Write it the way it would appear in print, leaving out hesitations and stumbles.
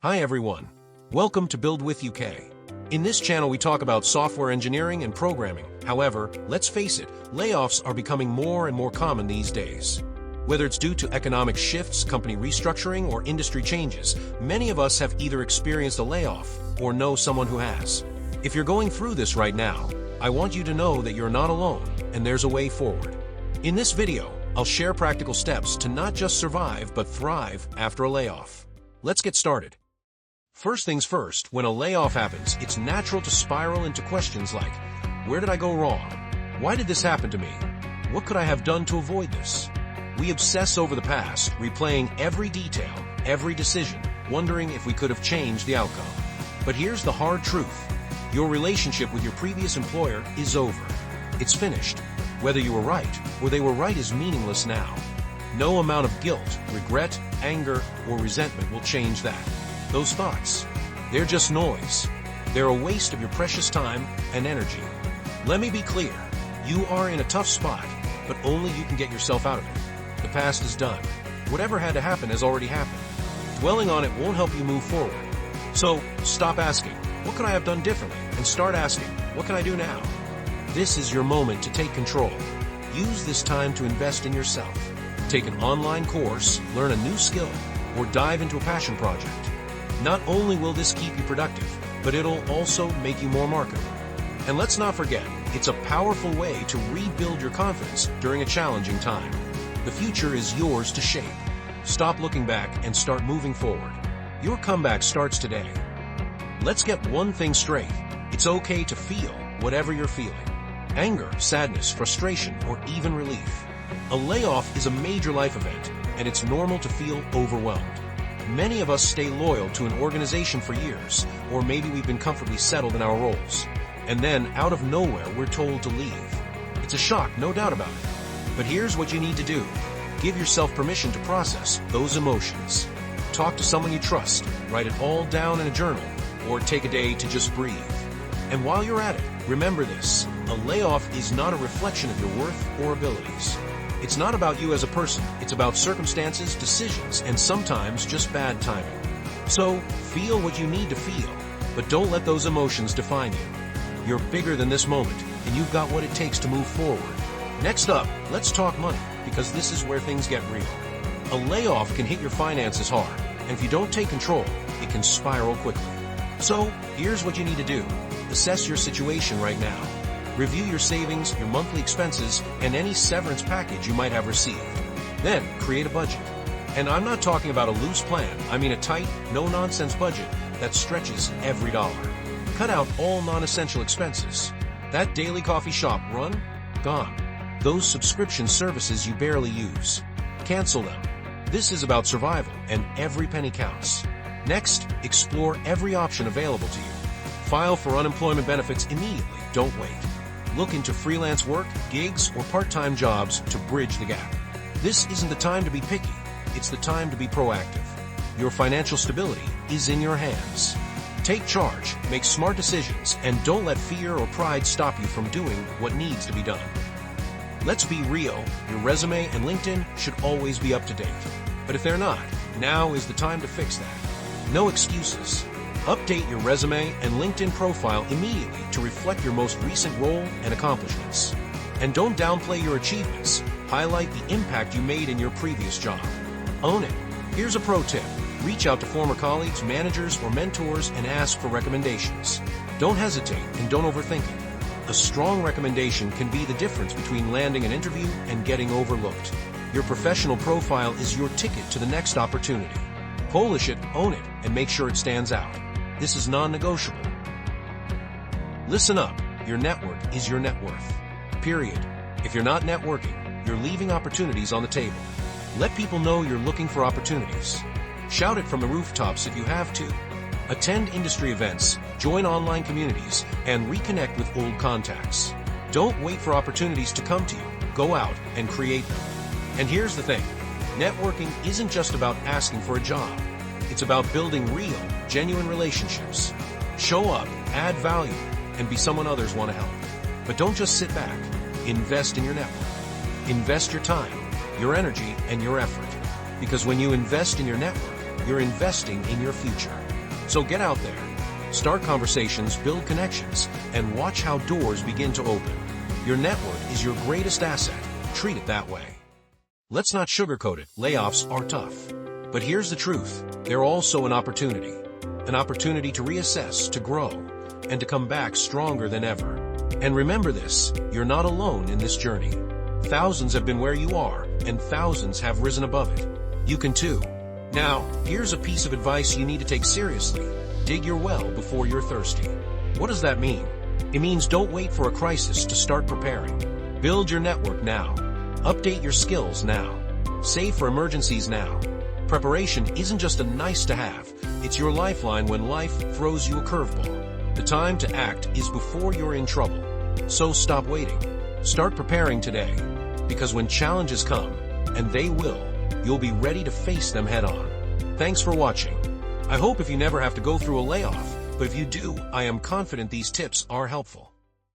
Hi everyone. Welcome to Build With UK. In this channel we talk about software engineering and programming. However, let's face it, layoffs are becoming more and more common these days. Whether it's due to economic shifts, company restructuring, or industry changes, many of us have either experienced a layoff or know someone who has. If you're going through this right now, I want you to know that you're not alone and there's a way forward. In this video, I'll share practical steps to not just survive but thrive after a layoff. Let's get started. First things first, when a layoff happens, it's natural to spiral into questions like, where did I go wrong? Why did this happen to me? What could I have done to avoid this? We obsess over the past, replaying every detail, every decision, wondering if we could have changed the outcome. But here's the hard truth. Your relationship with your previous employer is over. It's finished. Whether you were right or they were right is meaningless now. No amount of guilt, regret, anger, or resentment will change that. Those thoughts, they're just noise. They're a waste of your precious time and energy. Let me be clear. You are in a tough spot, but only you can get yourself out of it. The past is done. Whatever had to happen has already happened. Dwelling on it won't help you move forward. So, stop asking, what could I have done differently? And start asking, what can I do now? This is your moment to take control. Use this time to invest in yourself. Take an online course, learn a new skill, or dive into a passion project. Not only will this keep you productive, but it'll also make you more marketable. And let's not forget, it's a powerful way to rebuild your confidence during a challenging time. The future is yours to shape. Stop looking back and start moving forward. Your comeback starts today. Let's get one thing straight. It's okay to feel whatever you're feeling. Anger, sadness, frustration, or even relief. A layoff is a major life event, and it's normal to feel overwhelmed. Many of us stay loyal to an organization for years, or maybe we've been comfortably settled in our roles. And then, out of nowhere, we're told to leave. It's a shock, no doubt about it. But here's what you need to do. Give yourself permission to process those emotions. Talk to someone you trust, write it all down in a journal, or take a day to just breathe. And while you're at it, remember this. A layoff is not a reflection of your worth or abilities. It's not about you as a person, it's about circumstances, decisions, and sometimes just bad timing. So, feel what you need to feel, but don't let those emotions define you. You're bigger than this moment, and you've got what it takes to move forward. Next up, let's talk money, because this is where things get real. A layoff can hit your finances hard, and if you don't take control, it can spiral quickly. So, here's what you need to do. Assess your situation right now. Review your savings, your monthly expenses, and any severance package you might have received. Then, create a budget. And I'm not talking about a loose plan, I mean a tight, no-nonsense budget that stretches every dollar. Cut out all non-essential expenses. That daily coffee shop run? Gone. Those subscription services you barely use. Cancel them. This is about survival, and every penny counts. Next, explore every option available to you. File for unemployment benefits immediately, don't wait. Look into freelance work, gigs, or part-time jobs to bridge the gap. This isn't the time to be picky, it's the time to be proactive. Your financial stability is in your hands. Take charge, make smart decisions, and don't let fear or pride stop you from doing what needs to be done. Let's be real, your resume and LinkedIn should always be up to date. But if they're not, now is the time to fix that. No excuses. Update your resume and LinkedIn profile immediately to reflect your most recent role and accomplishments. And don't downplay your achievements. Highlight the impact you made in your previous job. Own it. Here's a pro tip. Reach out to former colleagues, managers, or mentors and ask for recommendations. Don't hesitate and don't overthink it. A strong recommendation can be the difference between landing an interview and getting overlooked. Your professional profile is your ticket to the next opportunity. Polish it, own it, and make sure it stands out. This is non-negotiable. Listen up. Your network is your net worth. Period. If you're not networking, you're leaving opportunities on the table. Let people know you're looking for opportunities. Shout it from the rooftops if you have to. Attend industry events, join online communities, and reconnect with old contacts. Don't wait for opportunities to come to you. Go out and create them. And here's the thing. Networking isn't just about asking for a job. It's about building real, genuine relationships. Show up, add value, and be someone others want to help. But don't just sit back. Invest in your network. Invest your time, your energy, and your effort. Because when you invest in your network, you're investing in your future. So get out there. Start conversations, build connections, and watch how doors begin to open. Your network is your greatest asset. Treat it that way. Let's not sugarcoat it. Layoffs are tough. But here's the truth. They're also an opportunity. An opportunity to reassess, to grow, and to come back stronger than ever. And remember this, you're not alone in this journey. Thousands have been where you are, and thousands have risen above it. You can too. Now, here's a piece of advice you need to take seriously. Dig your well before you're thirsty. What does that mean? It means don't wait for a crisis to start preparing. Build your network now. Update your skills now. Save for emergencies now. Preparation isn't just a nice to have, it's your lifeline when life throws you a curveball. The time to act is before you're in trouble. So stop waiting. Start preparing today. Because when challenges come, and they will, you'll be ready to face them head on. Thanks for watching. I hope if you never have to go through a layoff, but if you do, I am confident these tips are helpful.